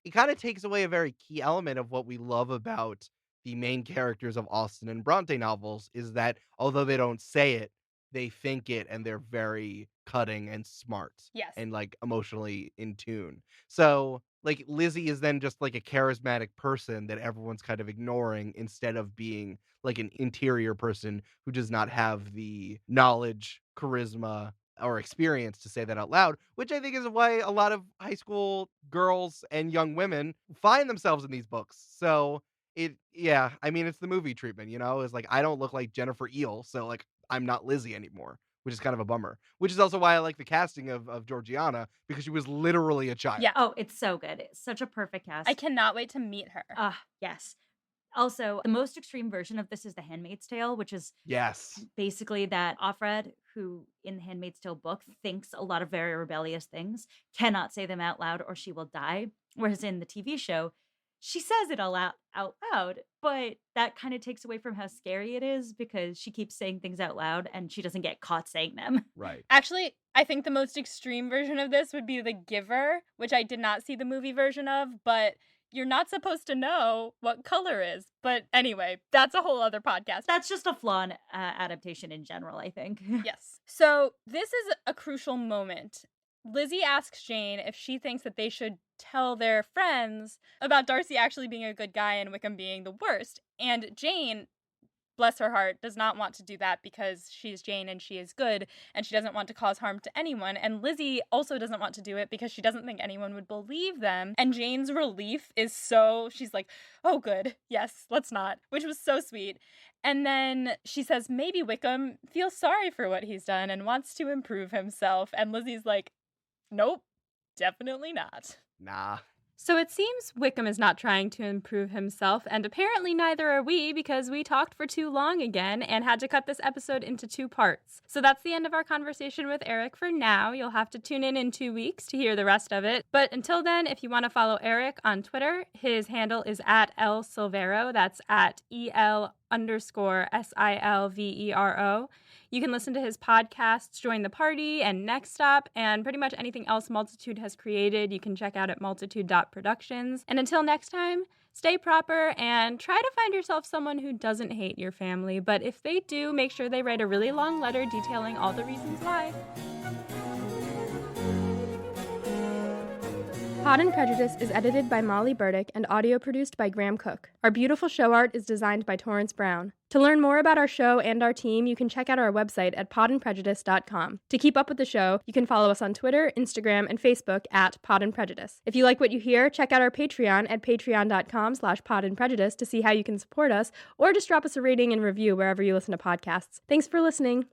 it kind of takes away a very key element of what we love about the main characters of Austen and Bronte novels, is that although they don't say it, they think it, and they're very cutting and smart. Yes. And like emotionally in tune. So like Lizzie is then just like a charismatic person that everyone's kind of ignoring, instead of being like an interior person who does not have the knowledge, charisma, or experience to say that out loud, which I think is why a lot of high school girls and young women find themselves in these books. So I mean, it's the movie treatment, is like, I don't look like Jennifer Eel, so like I'm not Lizzie anymore, which is kind of a bummer. Which is also why I like the casting of Georgiana, because she was literally a child. Yeah. Oh, it's so good. It's such a perfect cast. I cannot wait to meet her. Yes. Also, the most extreme version of this is The Handmaid's Tale, which is Yes. basically that Offred, who in the Handmaid's Tale book thinks a lot of very rebellious things, cannot say them out loud or she will die. Whereas in the TV show, she says it out loud, but that kind of takes away from how scary it is because she keeps saying things out loud and she doesn't get caught saying them. Right. Actually, I think the most extreme version of this would be The Giver, which I did not see the movie version of, but you're not supposed to know what color is. But anyway, that's a whole other podcast. That's just a flaw in adaptation in general, I think. Yes. So this is a crucial moment. Lizzie asks Jane if she thinks that they should tell their friends about Darcy actually being a good guy and Wickham being the worst. And Jane, bless her heart, does not want to do that because she's Jane and she is good and she doesn't want to cause harm to anyone. And Lizzie also doesn't want to do it because she doesn't think anyone would believe them. And Jane's relief is she's like, oh good, yes, let's not, which was so sweet. And then she says maybe Wickham feels sorry for what he's done and wants to improve himself. And Lizzie's like, nope, definitely not. Nah. So it seems Wickham is not trying to improve himself, and apparently neither are we, because we talked for too long again and had to cut this episode into 2 parts. So that's the end of our conversation with Eric for now. You'll have to tune in 2 weeks to hear the rest of it. But until then, if you want to follow Eric on Twitter, his handle is @ElSilvero. That's @EL_SILVERO. You can listen to his podcasts, Join the Party, and Next Stop, and pretty much anything else Multitude has created, you can check out at multitude.productions. And until next time, stay proper and try to find yourself someone who doesn't hate your family. But if they do, make sure they write a really long letter detailing all the reasons why. Pride and Prejudice is edited by Molly Burdick and audio produced by Graham Cook. Our beautiful show art is designed by Torrance Brown. To learn more about our show and our team, you can check out our website at podandprejudice.com. To keep up with the show, you can follow us on Twitter, Instagram, and Facebook at Pod and Prejudice. If you like what you hear, check out our Patreon at patreon.com/podandprejudice to see how you can support us, or just drop us a rating and review wherever you listen to podcasts. Thanks for listening.